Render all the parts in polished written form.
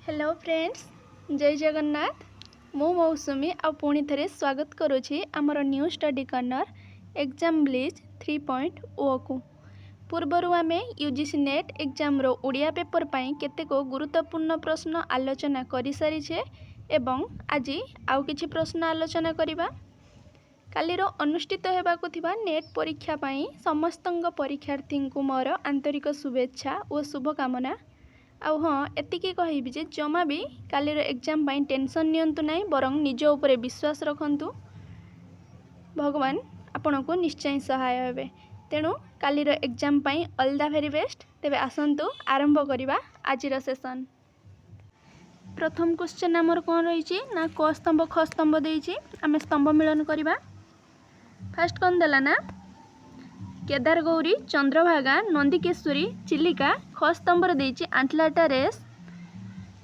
Hello friends, जय जगन्नाथ। मु मौसुमी आ पुणी थे स्वागत करुछि आमर new study corner exam blitz 3.0 को। पूर्वर आम यूजीसी नेट एग्जाम रो उड़िया पेपर पाई केतेक गुरुत्वपूर्ण प्रश्न आलोचना कर सारीछे एवं आज आउ किछि प्रश्न आलोचना करिबा। कालीर अनुष्ठित हेबाकु थिबा नेट परीक्षा पाई समस्तंग परीक्षार्थी को मोर आंतरिक शुभेच्छा और शुभकामना। आउ हाँ, एतिकी कहबी जे जमा भी कालीर एग्जाम पाई टेंशन नियंतु नहीं, बरं निज उपरे विश्वास रखंतु। भगवान आपन को निश्चय सहाय हेबे। तेणु कालीर एग्जाम पाई ऑल द वेरी बेस्ट। तेबे आसंतु आरंभ करिबा आजिर सेशन। प्रथम क्वेश्चन आमर कौन रही ना क स्तंभ ख स्तंभ देइछि, आमे स्तंभ मिलन करिबा। फर्स्ट कौन देला ना केदार गौरी, चंद्रभागा, नंदिकेश्वरी, चिलिका। ख स्तंभर देइछि आंटलाटा रेस,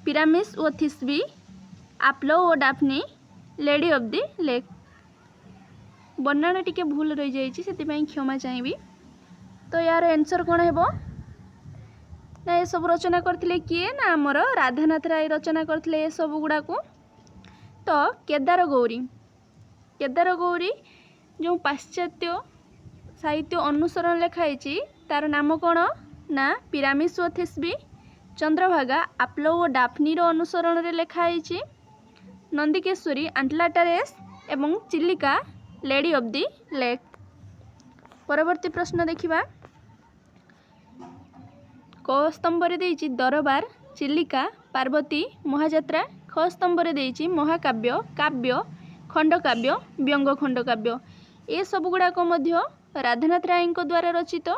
पिरामिस ओ थिस्बी, आप्लो ओ Daphne, lady of the lake. बर्णान टिके भूल रही जाइछि, सेतिपई क्षमा चाहिबी। तो यार आंसर कौन हेबो ना ये सब रचना करथिले किए ना हमर राधानाथ राय रचना करथिले ये सब गुडा को। तो केदार गौरी जो पाश्चात्य साहित्य अनुसरण लिखाई तार नाम कौन ना पिरामिस ओ थिस्बी। चंद्रभागा आप्लो ओ डाफनी रो अनुसरण रे लिखाई। नंदिकेश्वरी आंटलाटा रेस एवं Chilika lady of the lake. परवर्ती प्रश्न देखिबा। क स्तंभरे देइछि दरबार, चिलिका, पार्वती, महायात्रा। ख स्तंभरे देइछि महाकाव्य, काव्य, खंडकाव्य, व्यंग खंडकाव्य। ये सब गुड़ाक मध्य राधानाथ राय द्वारा रचित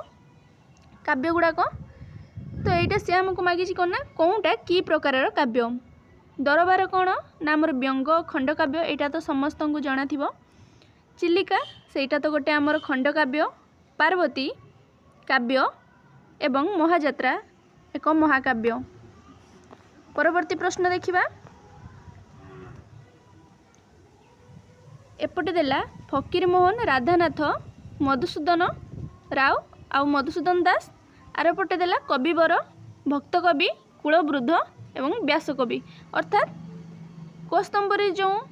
काव्य गुड़ाक। तो यहाँ सी आमको मागिछि कौन ना कौनटा की प्रकार काव्य। दरबार कौन ना आमर व्यंग खंडकाव्य, यहाँ तो समस्त को जना थिबो। चिलिका सेटा तो गोटे आमर खंडकाव्य। पार्वती काव्य एवं महायात्रा एक महाकाव्य। परवर्ती प्रश्न देखिबा। एपटे देला फकीर मोहन, राधानाथ, मधुसूदन राव आउ मधुसूदन दास। आर पटे देला कविवर, भक्त कवि, कुलवृद्ध एवं व्यासकवि। अर्थात को स्तंभरे जो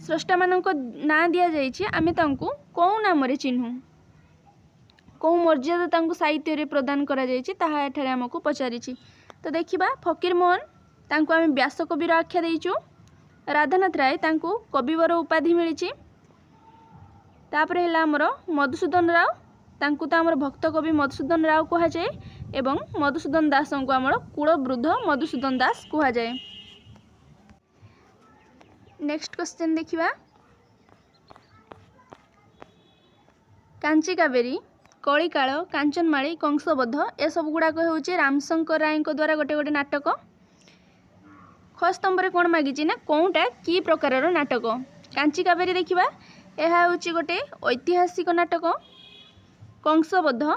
स्रष्टा मानक ना दिया जाइछि आमे तांकु कौ नाम रे चिन्हु, कौ मर्यादा तांकु साहित्य रे प्रदान करा जाइछि ताहा एठारे हमकु पचारिछि। तो देखिबा फकीर मोहन तांकु आमे व्यासकवि रो आख्या देइछु। राधानाथ राय तांकु कविवर उपाधि मिलिछि। तापर हेला हमर मधुसूदन राव, तांकु तो हमर भक्त कवि मधुसूदन राव कहा जाए एवं मधुसूदन दास को हमर कुलवृद्ध मधुसूदन दास कहा जाए। नेक्स्ट क्वेश्चन देखिबा। कांची कावेरी, कलिकाल, कांचनमाली, कंसबद्ध ए सब गुड़ाक होउछि रामशंकर राय द्वारा गोटे गोटे नाटक। ख स्तंभरे कौन मागिछि ना कौनटा की प्रकार नाटक। कांची कावेरी देखिबा, यह होउछि गोटे ऐतिहासिक नाटक। कंसबद्ध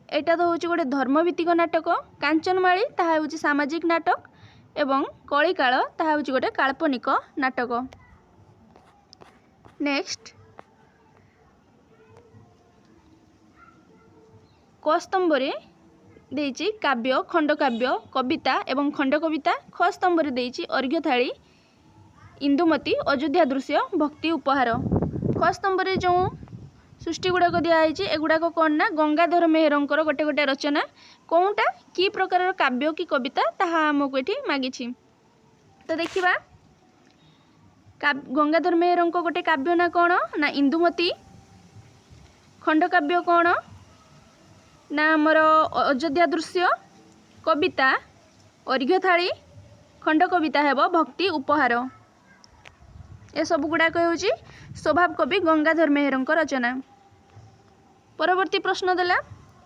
एटा तो होउछि गोटे धर्मभित्तिक नाटक। कांचनमाली ताहा होउछि सामाजिक नाटक एवं कलिकाल ताहा होउछि गोटे काल्पनिक नाटक। नेक्स्ट क स्तंभरे देइछि काव्य, खंडकाव्य, कविता एवं खंडकविता। ख स्तंभरे देइछि अर्घ्यथाली, इंदुमती, अयोध्या दृश्य, भक्ति उपहार। ख स्तंभरे जो सृष्टि गुड़ाक दिखाई एगुड़ाक कौन ना गंगाधर मेहरंकर गोटे गोटे रचना। कौनटा की प्रकार काव्य कि कविता ताहा आमको ये मागिछि। तो देखिबा गंगाधर मेहरंक गोटे काव्य ना कौन ना इंदुमती। खंडकाव्य कौन ना आमर अयोध्या दृश्य। कविता अर्घ्यथाली, खंडकविता हेब भक्ति उपहार। ए सब गुड़ाक होउछि स्वभाव कवि गंगाधर मेहरंक रचना। परवर्ती प्रश्न देला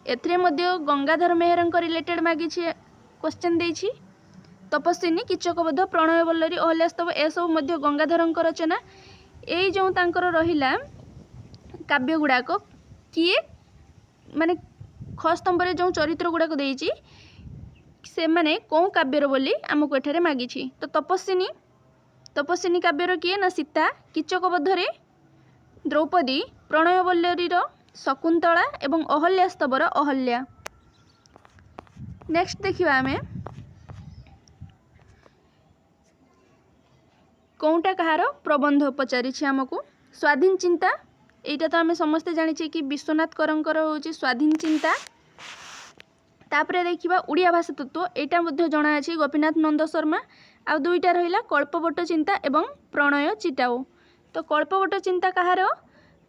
एथरे मध्य गंगाधर मेहरंक रिलेटेड मागिछि क्वेश्चन देइछि। तपस्विनी, किचकबद्ध, प्रणयवल्लरी, अहल्यास्तव ए सब मध्य गंगाधरंक रचना। एई जो तांकर रहिला काव्य गुड़ाक किए माने ख स्तंभरे जो चरित्र गुड़ाक देइछि से माने कौ काव्यर बोली आमको एठारे मागिछि। तो तपस्विनी काव्यर किए ना सीता, किचकबद्धरे द्रौपदी, प्रणयवल्लरीर शकुंतला एवं अहल्यास्तवर अहल्या। नेक्स्ट देखिबा आमे कौटा कहार प्रबंध पचारि आमको स्वाधीन चिंता एटा तो आम समस्ते जानी कि विश्वनाथ करंकर होची स्वाधीन चिंता। तापरे देखिबा उड़िया भाषा तत्व एटा मध्ये जणा अछि गोपीनाथ नंद शर्मा। आ दुईटा रहिला कल्पवट चिंता एवं प्रणय चिटाओ। तो कल्पवट चिंता कहार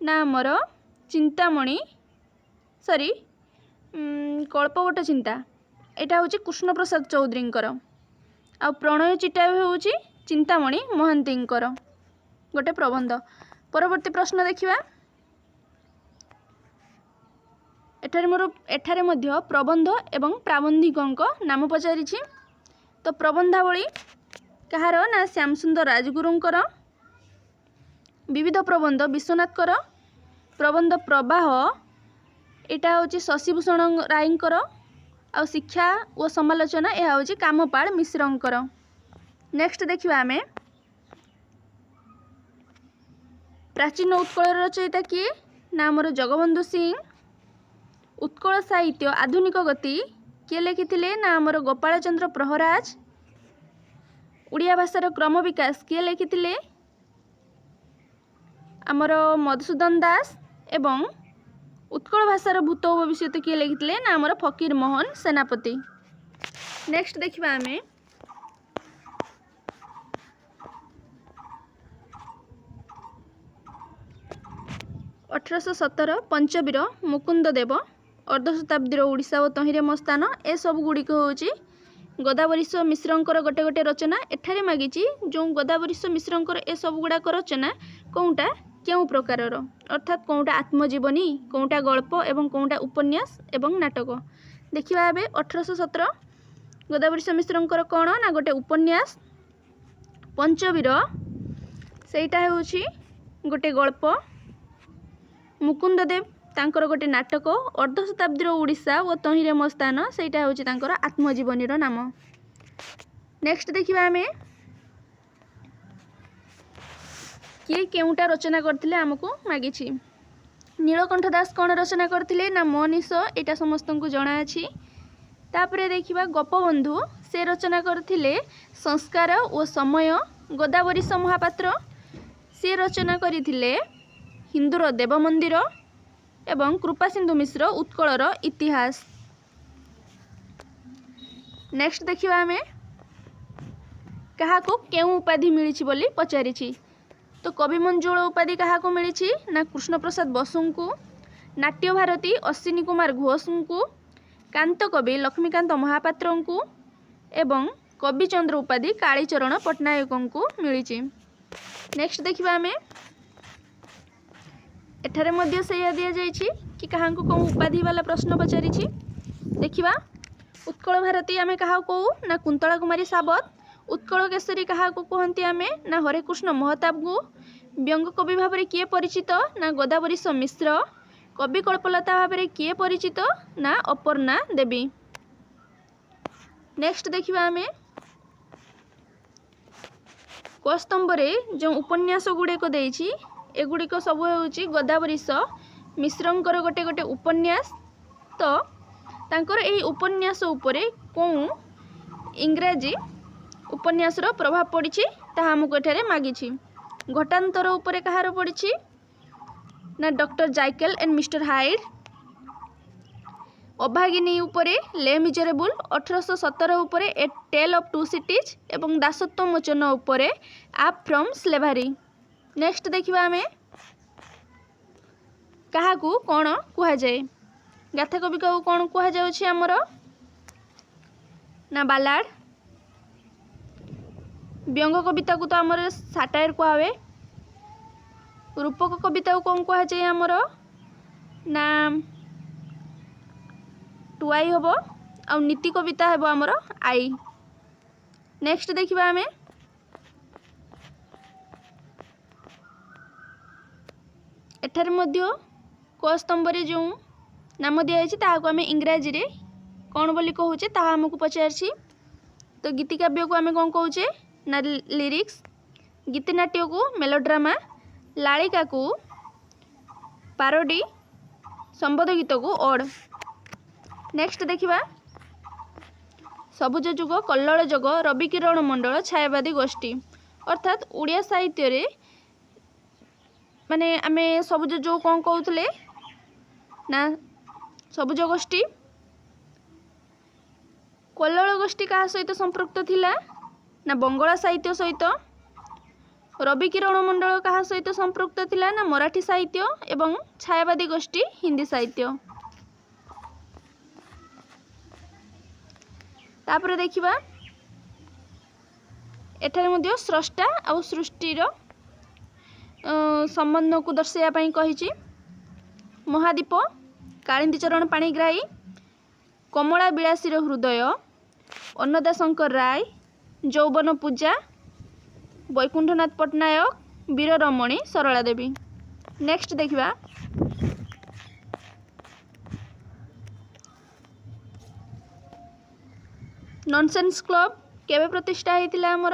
ना आमर चिंतामणि सॉरी कल्पवट चिंता एटा होची कृष्ण प्रसाद चौधरींकर। आ प्रणय चिटाओ होची चिंतामणि महांतींकर गोटे प्रबंध। परवर्ती प्रश्न देखिबा एठारे मध्य प्रबंध एवं प्राबंधिकंक नाम पचारिछि। तो प्रबंधावली कहार ना श्याम सुंदर राजगुरुंकर। विविध प्रबंध विश्वनाथकर। प्रबंध प्रवाह एटा होची शशिभूषण रायंकर। आ शिक्षा और समालोचना यह होची कामपाल मिश्रंकर। नेक्स्ट देखिबा आमे प्राचीन उत्कल रचयिता किए ना आमर जगबंधु सिंह। उत्कल साहित्य आधुनिक गति किए लिखिथिले ना आमर गोपाल चंद्र प्रहराज। उड़िया भाषार क्रम विकास किए लिखिथिले आमर मधुसूदन दास। एवं उत्कल भाषार भूत ओ भविष्यत किए लिखिथिले ना आमर फकीर मोहन सेनापति। नेक्स्ट देखिबा आमे अठरश 17 पंचवीर मुकुंद देव अर्धशताब्दीर ओडिशा और तहिरे मस्तान ए सब गुड़िक होची गोदावरीश मिश्रंकर गोटे गोटे रचना। एठारे मागिची जो गोदावरीश मिश्रंकर ए सब गुड़ाक रचना कौटा क्यों प्रकारर अर्थात कौटा आत्मजीवनी कौटा गल्प एवं कौटा उपन्यास एवं नाटक। देखिबा एबे 1817 गोदावरीश मिश्रंकर कौन ना गोटे उपन्यास पंचवीर सेटा होची गोटे गल्प। मुकुंद देव तांकर गोटे नाटक अर्धशताब्दीर ओडिशा और तहिरे मस्तान सेटा होची तांकर आत्मजीवनीर नाम। नेक्स्ट देखिबा आमे किए केउटा रचना करथिले आमको मागिछि। नीलकंठ दास कौन रचना करथिले ना मनीष एटा समस्तंकु जणा अछि। तापरे देखिबा गोपबंधु से रचना करथिले संस्कार और समय। गोदावरीश महापात्र से रचना करथिले हिंदूर देव मंदिर एवं कृपासिंधु मिश्र उत्कलर इतिहास। नेक्स्ट देखिबा आमे काहाको केउ उपाधि मिलिछि बोली पचारिछि। तो कवि मंजुल उपाधि काहाको मिलिछि ना कृष्ण प्रसाद बसुंकु। नाट्य भारती अश्विनी कुमार घोषंकु। कांत कवि लक्ष्मीकांत महापात्रंकु एवं कवि चंद्र उपाधि कालीचरण पट्टनायकंकु मिलिछि। नेक्स्ट देखिबा आमे एठारे मध्य सेया दिया जाइछि कि काहांको को उपाधि वाला प्रश्न पचारिछि। देखिबा उत्कल भारती आमे काहा को ना कुंतला कुमारी साबत। उत्कल केसरी काहा को कहंती आमे ना हरेकृष्ण महताब को। व्यंग कवि भाव में किए परिचित ना गोदावरीश मिश्र। कवि कल्पलता भाव में किए परिचित ना अपर्णा देवी। नेक्स्ट देखिबा आमे क स्तंभरे जो उपन्यास गुड़े को देइछि एगुड़िक सब होउछि गोदावरीश मिश्रंकर गोटे गोटे उपन्यास। तो तांकर एही उपन्यास उपरे कोउ इंग्राजी उपन्यासर प्रभाव पड़िछि ताहा हमको एठारे मागिछि। घटांतर उपरे कहार पड़िछि ना डॉक्टर जाइकेल एंड मिस्टर हाइड। अभागिनी उपरे ले मिजरेबल 1817 उपरे ए टेल ऑफ टू सिटीज एवं दासत्व मोचन उपरे आप फ्रॉम स्लेवरी। नेक्स्ट देखिबा आमे काहाकू कोन कुहा जाए। गाथा कवि को कोन कुहा जाउछि हमर ना बालाड। व्यंग कविता को तो हमर साटायर कुहावे। रूपक कविता को कोन कुहा जाए हमर ना टुआई हबो आ नीति कविता हेबो हमर आई। नेक्स्ट देखिबा आमे एठार मध्य क स्तंभरे जो नाम दिखाई ताको आम इंग्राजी रे कौन बोली कहूचे ताहा हमको पचारछि। तो गीतिकाव्य को आम कौन कहूचे ना लिरिक्स। गीतनाट्य को मेलोड्रामा। लालिका को पारोडी। संबोध गीत को ओड। नेक्स्ट देखिबा सबुज जुग कल्लोल जग रवि किरण मंडल छायावादी गोष्ठी। अर्थात ओडिया साहित्य रे माने आमे सबुज जो कौन कहते ना सबुज गोष्ठी कल्लोल गोष्ठी क्या सहित संपृक्त थिला ना बंगला साहित्य सहित रवि किरण मंडल क्या सहित संपृक्त थिला ना मराठी साहित्य एवं छायावादी गोष्ठी हिंदी साहित्य। तापर देखिबा एठारे मध्य स्रष्टा और सृष्टिर संबंध को दर्शाइया पई कहिछि। महादीप, कालिंदी चरण पाणिग्राही, कमला विलासीर हृदय, अन्नदा शंकर राय, यौवन पूजा, वैकुंठनाथ पट्टनायक, वीर रमणी, सरला देवी। नेक्स्ट देखिबा नॉनसेंस क्लब केबे प्रतिष्ठा होइतिला हमर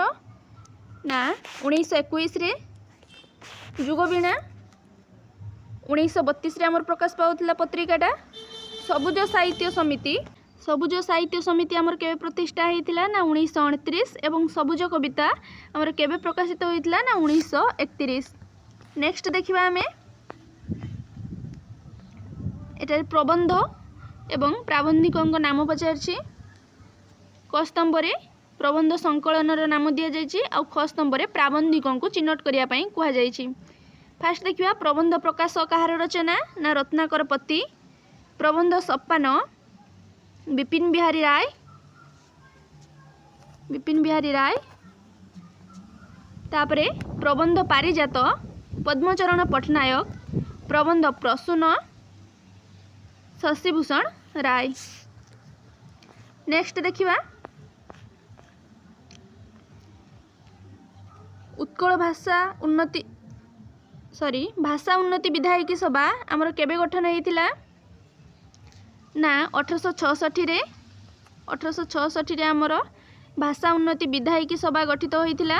ना 1921 रे। जुगवीणा 1932 रे हमर प्रकाश पाउतिला पत्रिकाटा। सबुज साहित्य समिति हमर केबे प्रतिष्ठा होइतिला ना 1929 एवं सबुज कविता हमर केबे प्रकाशित होइतिला ना 1931। नेक्स्ट देखिबा हमें एटारे प्रबंध एवं प्राबंधिकଙ୍କ नाम पचारछि। क स्तंभरे प्रबंध संकलनर नाम दिया जाइछि आ ख स्तंभरे प्राबंधिकଙ୍କୁ चिन्हट करिया पई कुहा जाइछि। फास्ट देखिबा प्रबंध प्रकाश कहार रचना ना रत्नाकर पति। प्रबंध सप्पान विपिन बिहारी राय। तापरे प्रबंध पारिजात पद्मचरण पट्टनायक। प्रबंध प्रसून शशिभूषण राय। नेक्स्ट देखिबा उत्कल भाषा उन्नति विधायकी सभा आमर केबे गठन होइतिला ना 1866 रे। 1866 रे आमर भाषा उन्नति विधायकी सभा गठित होइतिला।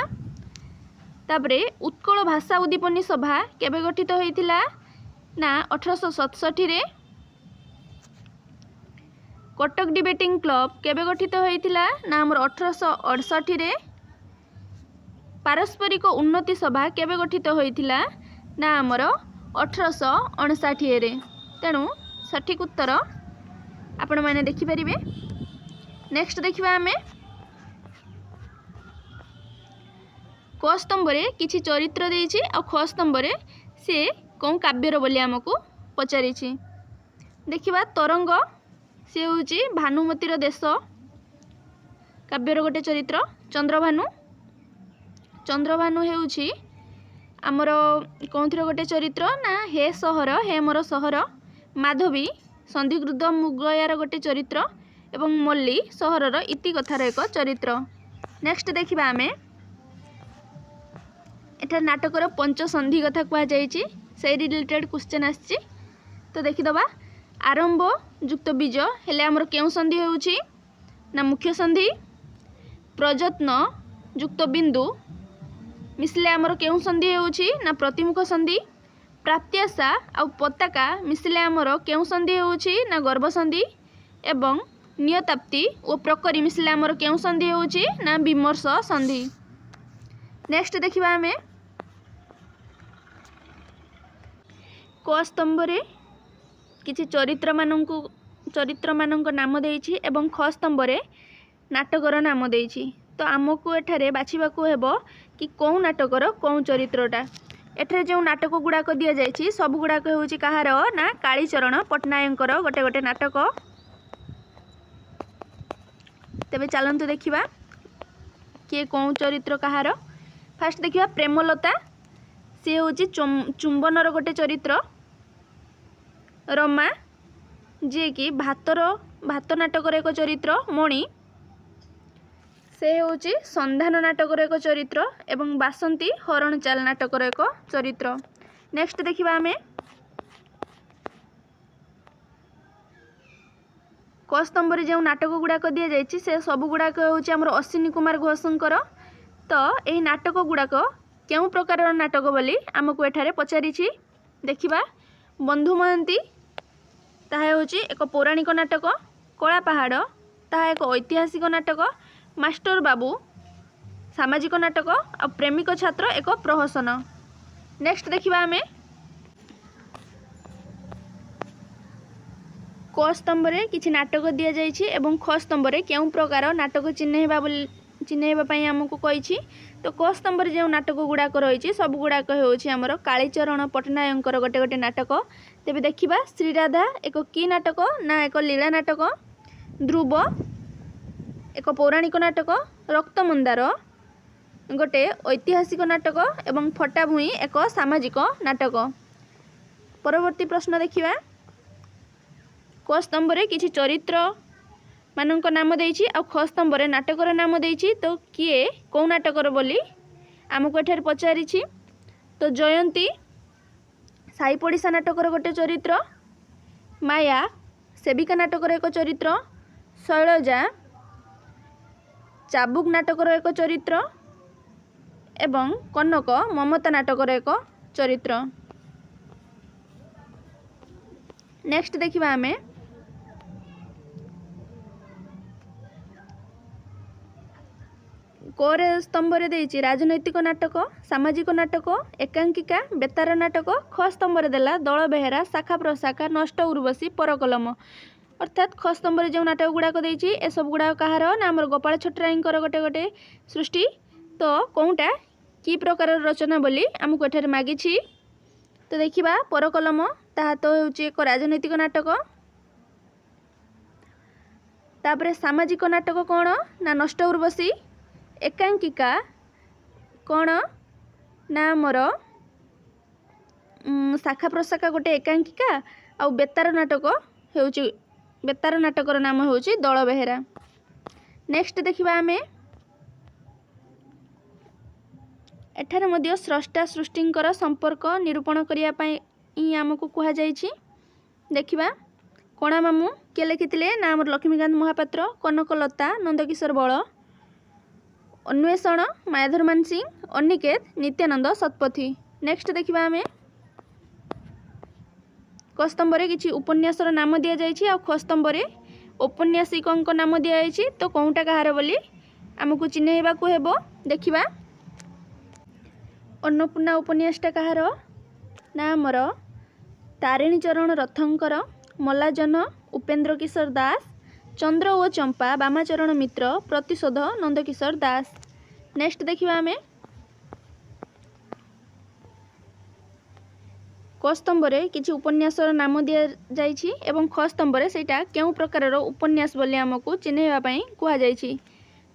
तापरे उत्कल भाषा उद्दीपनी सभा केबे गठित होइतिला ना 1867 रे। कटक डिबेटिंग क्लब केबे गठित होइतिला ना आमर 1868 रे। पारस्परिक उन्नति सभा केबे गठित होइतिला ना आमर 1859 रे। तेणु सठिक उत्तर आपण माने देखि परिबे। नेक्स्ट देखिबा हमें क स्तंभरे किछि चरित्र देइछि आ ख स्तंभरे से कौन काव्यर बोली हमको पचारिछि। देखिबा तरंग से होउछि भानुमतीर देश काव्यर गोटे चरित्र। चंद्रभानु हेउछि आमर कौनथिर गोटे चरित्र ना हे सहर हे मोर सहर। माधवी संधिकृत मुगयार गोटे चरित्र एवं मल्ली सहरर इति कथार एक चरित्र। नेक्स्ट देखिबा आमे एटा नाटकर पंचसंधि कथा कुआ जाइछि से रिलेटेड क्वेश्चन आछि। तो देखिदबा आरंभ युक्त बीज हेले आमर केउ संधि हेउछि ना मुख्य संधि। प्रयत्न युक्त बिंदु मिसले आमर केउ संधि हेउछि ना प्रतिमुख संधि। प्राप्त्याशा आ पताका मिसले आमर केउ संधि हेउछि ना गर्भ संधि। एवं नियताप्ति और प्रकरी मिसले आमर केउ संधि हेउछि ना विमर्श संधि। नेक्स्ट देखिबा हमें क स्तंभरे किछि चरित्र मानक नाम देइछि एवं ख स्तंभरे नाटकर नाम देइछि। तो आमको एठारे बाछिबाकू हेबो कि कौ नाटकर कौ चरित्रटा। एठारे जो नाटक गुड़ाक दि जाइछि सब गुड़ाक हेउछि कहार ना कालीचरण पट्टनायकर गोटे गोटे नाटक। तेबे चलंतु देखिबा किए कौ चरित्र कहार। फास्ट देखिबा प्रेमलता से होछि चुंबनर गोटे चरित्र। रमा जे कि भात नाटकर एक चरित्र। मणि से होछि संधान नाटकर एक चरित्र एवं बासंती हरण चाल नाटकर एक चरित्र। नेक्स्ट देखिबा हमें क स्तंभरे जो नाटक गुड़ाक दि जाइछि से सब गुड़ाक होछि हमर अश्विनी कुमार घोषंकर। तो एही नाटक गुड़ाक केउ प्रकार नाटक बोली आमको एठारे पचारिछि। देखिबा बंधु महांती ताहा होछि एक पौराणिक नाटक। कला पहाड़ ताहा एक ऐतिहासिक नाटक। मास्टर बाबू सामाजिक नाटक आ प्रेमिक छात्र एक प्रहसन। नेक्स्ट देखिबा आमे क स्तंभ रे किछि नाटक दिया जाइछि एवं ख स्तंभ रे केउ प्रकार नाटक चिन्हैबा पई हमकु कहिछि। तो क स्तंभ रे जे नाटक गुडाक रहिछि सब गुडाक होछि हमर कालीचरण पटनायकर गोटे गोटे नाटक। तेबे देखिबा श्रीराधा एक की नाटक ना एक लीला नाटक, ध्रुव एक पौराणिक नाटक, रक्तमंदार गोटे ऐतिहासिक नाटक एवं फटा भूई एक सामाजिक नाटक। परवर्ती प्रश्न देखिबा क स्तंभ रे किछि चरित्र मानक नाम देइछि आ ख स्तंभ रे नाटकर नाम देइछि। तो किए को नाटकर बोली आमको एठार पचारिछि। तो जयंती साई पड़िसा नाटकर गोटे चरित्र, माया सेविका नाटकर एक चरित्र, शैलजा चाबुक नाटकर एक चरित्र एवं कनक ममता नाटकर एक चरित्र। नेक्स्ट देखिबा आमे कोरे स्तंभ रे देइछि राजनैतिक नाटक, सामाजिक नाटक, एकांकिका, बेतार नाटक। ख स्तंभ रे देला दल बेहेरा, शाखा प्रशाखा, नष्ट उर्वशी, परकलम। अर्थात ख स्तंभ रे जो नाटक गुडाक देइछि ए सब गुडा कहार ना हमर गोपाल छटराईकर गोटे गोटे सृष्टि। तो कोउटा की प्रकार रचना बोली हमको एठार मागिछि। तो देखिबा परकलम ताहा तो होछि एक राजनैतिक नाटक। तापरे सामाजिक नाटक कोन ना नष्ट उर्वशी, एकांकिका कोन ना हमर शाखा प्रशाखा गोटे एकांकिका आ बेतार नाटक होछि बेतार नाटकर नाम होछि दल बेहेरा। नेक्स्ट देखिबा आमे एठार मध्य स्रष्टा सृष्टिंकर संपर्क निरूपण करिया पई हमको कहा जाइछि। देखिबा कोणा मामू के लिखिथिले ना हमर लक्ष्मीकांत महापात्र, कनकलता नंदकिशोर बळ, अन्वेषण मायाधर मानसिंह, अनिकेत नित्यानंद शतपथी। नेक्स्ट देखिबा आमे क स्तंभ रे किछि उपन्यासर नाम दिया जाइछि आ ख स्तंभ रे उपन्यासिकंक नाम दिया जाइछि। तो कोउटा कहार बोली हमकु चिन्हैबा को हेबो। देखिबा अन्नपूर्णा उपन्यासटा कहार ना हमर तारिणी चरण रथंकर, मल्लाजन उपेंद्र किशोर दास, चंद्र ओ चंपा बामाचरण मित्र, प्रतिशोध नंदकिशोर दास। नेक्स्ट देखिबा आमे क स्तंभ रे किछि उपन्यासर नाम दिया जाइछि एवं ख स्तंभ रे सेटा केउ प्रकारर उपन्यास बोली हमकु चिन्हैबा पई कुहा जाइछि।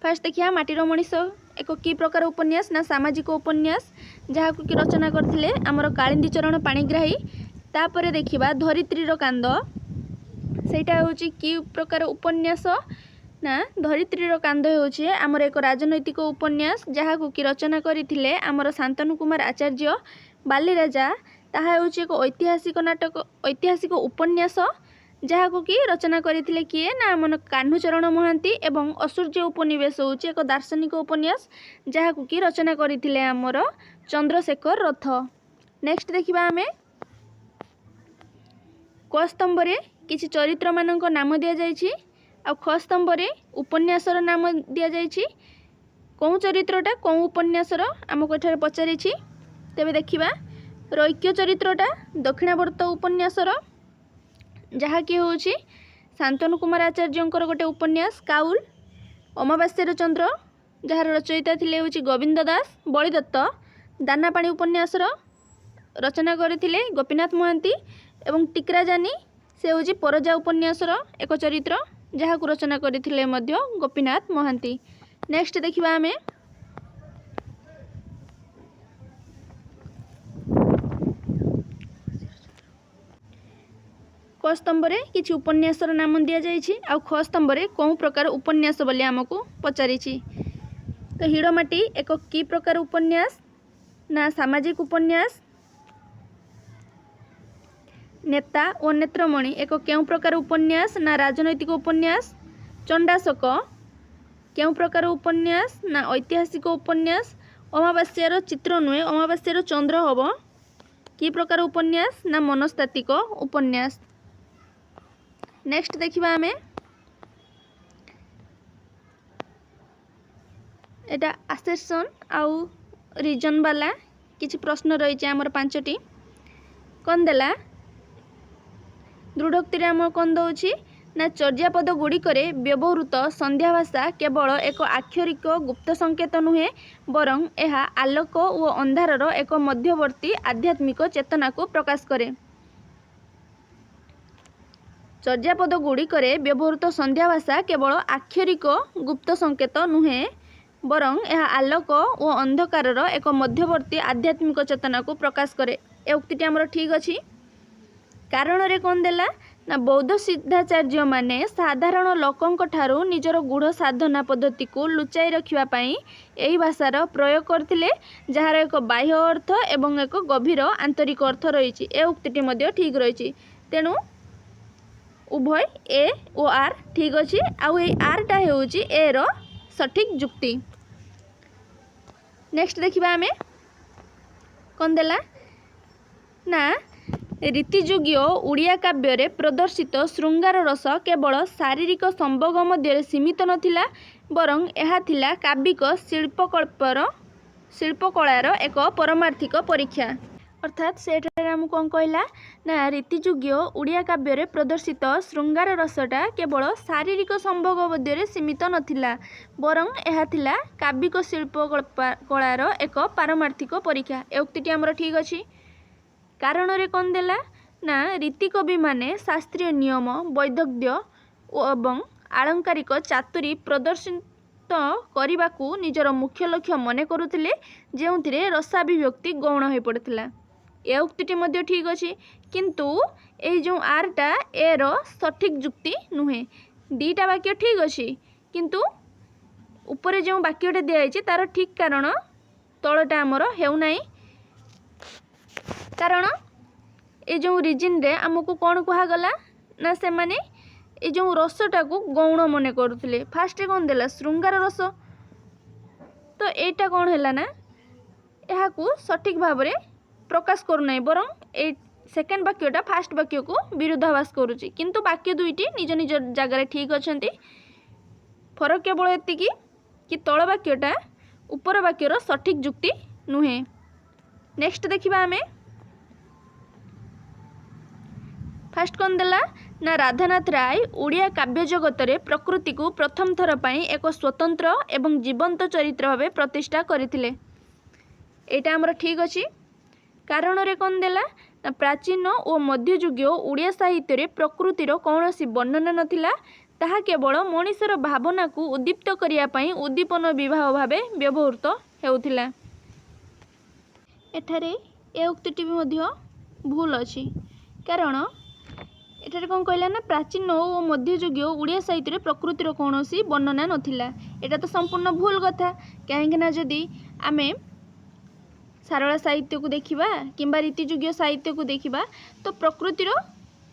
फर्स्ट देखिया माटीर मनीष एक की प्रकार उपन्यास ना सामाजिक उपन्यास जहा कि रचना करथिले हमर कालिंदी चरण पाणिग्राही। तापरे देखिबा धरित्रीर कांद सेटा होछि की प्रकार उपन्यास ना धरित्रीर कांद होछि हमर एक राजनैतिक उपन्यास जहा कि रचना करथिले हमर शांतनु कुमार आचार्य। बालीराजा ताहा होछि एक ऐतिहासिक नाटक ऐतिहासिक उपन्यास जहा कि रचना करथिले किए ना मन कान्हूचरण महांती एवं असूर्य उपनिवेश होछि एक दार्शनिक उपन्यास जहा कि रचना करथिले हमर चंद्रशेखर रथ। नेक्स्ट देखिबा आमे क स्तंभ रे किछि चरित्र मानक नाम दिया जाइछि आ ख स्तंभ रे उपन्यासर नाम दिया जाइछि। कोउ चरित्रटा कोउ उपन्यासर हमको एठारे पचारिछि। तेबे देखिबा रैक्य चरित्रटा दक्षिणावर्त उपन्यासर जहा कि होछि शांतनु कुमार आचार्यंकर गोटे उपन्यास काउल। अमावास्यर चंद्र जार रचयिता थिले होछि गोविंद दास। बलिदत्त दानापाणी उपन्यासर रचना करथिले गोपीनाथ महांती एवं टिकराजानी से होछि परजा उपन्यासर एक चरित्र जहा को रचना करथिले मध्य गोपीनाथ महांती। नेक्स्ट देखिबा आमे क स्तंभ रे किछि उपन्यासर नाम दिया जाइछि आ ख स्तंभ रे कोउ प्रकार उपन्यास बोली हमकु पचारिछि। तो हिड़माटी एक की प्रकार उपन्यास ना सामाजिक उपन्यास, नेता और नेत्रमणि एक केउ प्रकार उपन्यास ना राजनैतिक उपन्यास, चंडाशोक केउ प्रकार उपन्यास ना ऐतिहासिक उपन्यास, अमावास्यार चित्र नुहे अमावास्यार चंद्र हब की प्रकार उपन्यास ना मनस्तात्विक उपन्यास। नेक्स्ट देखिबा आमे एटा आसेसन आउ रिजन वाला किछि प्रश्न रही आमर 5टी कौन देला दृढ़ोक्ति आम कौन दौची ना चर्यापद गुड़िक व्यवहृत संध्या भाषा केवल एक आक्षरिक गुप्त संकेत नुहे बरं यह आलोक और अंधारर एक मध्यवर्ती आध्यात्मिक चेतना को प्रकाश करे। चर्यापद गुड़िक व्यवहृत संध्या भाषा केवल आक्षरिक गुप्त संकेत नुहे बरं यह आलोक और अंधकारर एक मध्यवर्ती आध्यात्मिक चेतना को प्रकाश करे। ए उक्ति आमर ठीक अच्छी कारण रे कौन देला ना बौद्ध सिद्धाचार्य माने साधारण लोकंक ठारू निजर गूढ़ साधना पद्धति को लुचाई रखिबा पई एही भाषार प्रयोग करथिले जहार एक बाह्य अर्थ एवं एक गभीर आंतरिक अर्थ रही। ए उक्तिटी मध्य ठीक रही तेणु उभय ए और आर ठीक अच्छी आउ ए आरटा हेउची ए रो सठिक जुक्ति। नेक्स्ट देखिबा आमे कौन देला ना रीतियुगीय ओडिया काव्य प्रदर्शित श्रृंगार रस केवल शारीरिक संभोग मध्य सीमित नथिला बरं यह थिला काव्यिक शिल्पकलार एक परमार्थिक परीक्षा। अर्थात से आमको कौन कहला ना रीतियुगीय ओडिया काव्य प्रदर्शित श्रृंगार रसटा केवल शारीरिक संभोग मध्य सीमित नथिला बरं यह थिला काव्यिक शिल्पकलार एक पारमार्थिक परीक्षा। ए उक्तिटी आमर ठीक अच्छी कारण रे कौन देला ना रीति कवि माने शास्त्रीय नियम वैदग्ध्य एवं आलंकारिक चातुरी प्रदर्शित करने को निजर मुख्य लक्ष्य मन करुथिले जेउथिरे रसाभिव्यक्ति गौण हो पड़ता। ए उक्तिटी मध्य ठीक अच्छी किंतु ए जो आरटा ए रो सठिक जुक्ति नुहे दीटा वाक्य ठीक अच्छी किंतु ऊपर जो वाक्यटा दिखाई तार ठीक कारण तलटा आमर हेउनाई कारण ए जो रिजिन रे आमको कौन कहगला ना से माने ए जो रसटा को गौण मन करुले फास्ट कौन देला श्रृंगार रस तो एटा कौन है ना यहाँ को सठिक भाव में प्रकाश करूना बरं ए सेकेंड वाक्यटा फास्ट वाक्य को विरोधाभास करुच्ची किंतु वाक्य दुईटी निज निज जगार ठीक अच्छा फरक केवल एतिकी कि तल वाक्यटा उपर वाक्यर सठिक जुक्ति नुहे। नेक्स्ट देखिबा आमे फास्ट कौन देला ना राधानाथ राय ओडिया काव्य जगत रे प्रकृति को प्रथम थर पाई एक स्वतंत्र एवं जीवंत चरित्र भाव प्रतिष्ठा करथिले। एटा हमर ठीक अछि कारण रे कौन देला ना प्राचीन और मध्ययुगीय ओडिया साहित्य रे प्रकृतिर कौनसी वर्णना नथिला ताहा केवल मनीषर भावना को उद्दीप्त करिया पाई उद्दीपन विवाह भावे व्यवहृत हेउथिला। एठारे ए उक्तिटी भी मध्य भूल अछि कारण एठारे कौन कहला ना प्राचीन और मध्ययुगीय ओडिया साहित्य रे प्रकृतिर कौनसी वर्णना नथिला एटा तो संपूर्ण भूल कथा कहीं ना जदि आमे सारला साहित्य को देखिबा किंबा रीतियुगीय साहित्य को देखिबा तो प्रकृतिर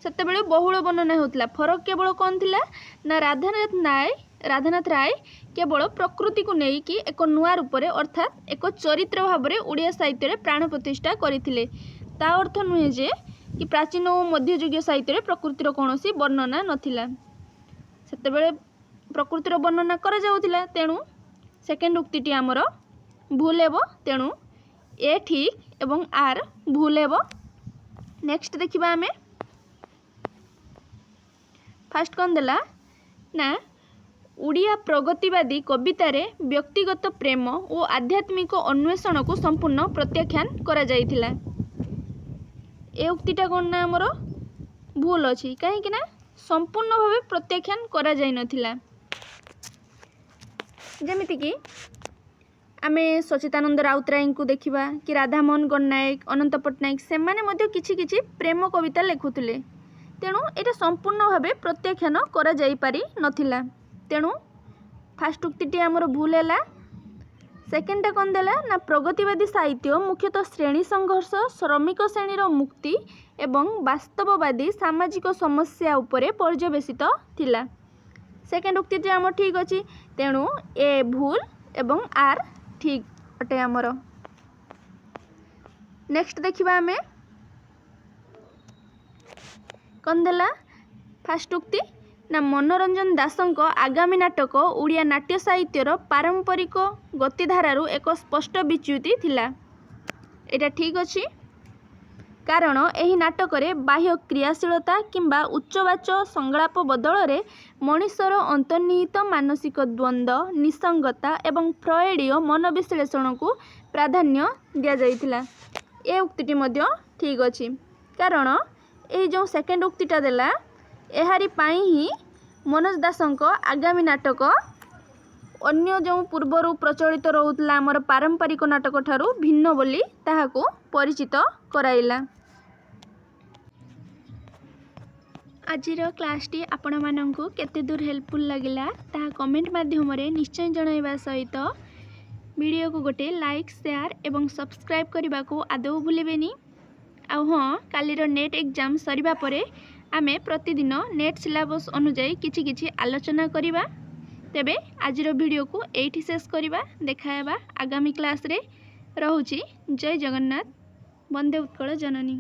सेते बेले बहुल वर्णना होतला फरक केवल कौन थिला ना राधानाथ राय केवल प्रकृति को नहीं कि एक नुआ रूप में अर्थात एक चरित्र भाव में ओडिया साहित्य रे प्राण प्रतिष्ठा करथिले ता अर्थ नुहे जे कि प्राचीन और मध्ययुगीय साहित्य प्रकृतिर कौनसी वर्णना नथिला सेते बेले प्रकृतिर वर्णना करा जाउथिला तेणु सेकेंड उक्तिटी आमर भूल हेबो तेणु ए ठीक एवं आर भूल हेबो। नेक्स्ट देखिबा आमे फास्ट कौन देला ना ओडिया प्रगतिवादी कवितारे व्यक्तिगत प्रेम और आध्यात्मिक अन्वेषण को संपूर्ण प्रत्याख्यान करा जाइथिला। ए उक्तिटा कौन ना आमर भूल अच्छी कहीं ना संपूर्ण भाव प्रत्याख्यान करा जाई नथिला जेमिति कि आमे सचितानंद राउतराय को देखिबा कि राधामोहन गणनायक अनंत पट्टनायक से माने मध्य किछि किछि प्रेम कविता लिखुथिले तेणु एटा संपूर्ण भाव प्रत्याख्यान करा जाई पारि नथिला तेणु फास्ट उक्तिटी आमर भूल हैला। सेकेंडटा कौन देला ना प्रगतिवादी साहित्य मुख्यतः श्रेणी संघर्ष श्रमिक श्रेणीर मुक्ति एवं वास्तववादी सामाजिक समस्या उपरे पर्यवेसित थिला। सेकेंड उक्ति आम ठीक अच्छी तेणु ए भूल एवं आर ठीक अटे आमर। नेक्स्ट देखिबा आमे कौन देला फास्ट उक्ति ना मनोरंजन दासଙ୍କ आगामी नाटक ओडिया नाट्य साहित्यर पारंपरिक गतिधारारू एक स्पष्ट विच्युति थिला। एटा ठीक अछि कारण एही नाटक रे बाह्य क्रियाशीलता किंबा उच्चवाच संगलाप बदल रे मनुष्यर अंतर्निहित मानसिक द्वंद्व निसंगता एवं फ्रॉयडीय मनोविश्लेषण को प्राधान्य दिया जाइथिला। ए उक्तिटी मध्य ठीक अछि कारण एही जो सेकेंड उक्तिटा देला एहारी पाई ही मनोज दासଙ୍କ आगामी नाटक अन्य जो पूर्वर प्रचलित रोला आमर पारंपरिक नाटक ठारू भिन्न बोली ताहाको परिचित कराइला। आजिर क्लासटी आपण मानंकु केते दूर हेल्पफुल लागिला ताहा कमेंट माध्यम रे निश्चय जणाइबा सहित वीडियो को गोटे लाइक शेयर एवं सब्सक्राइब करने को आदौ भूलेबेनी। आउ हाँ कालीर नेट एग्जाम सरिबा परे आमे प्रतिदिन नेट सिलेबस अनुଯାयी किछि किछि आलोचना करिबा। तेबे आजिर वीडियो को एठी शेष करिबा। देखायबा आगामी क्लास रे। रहुछि जय जगन्नाथ। वंदे उत्कल जननी।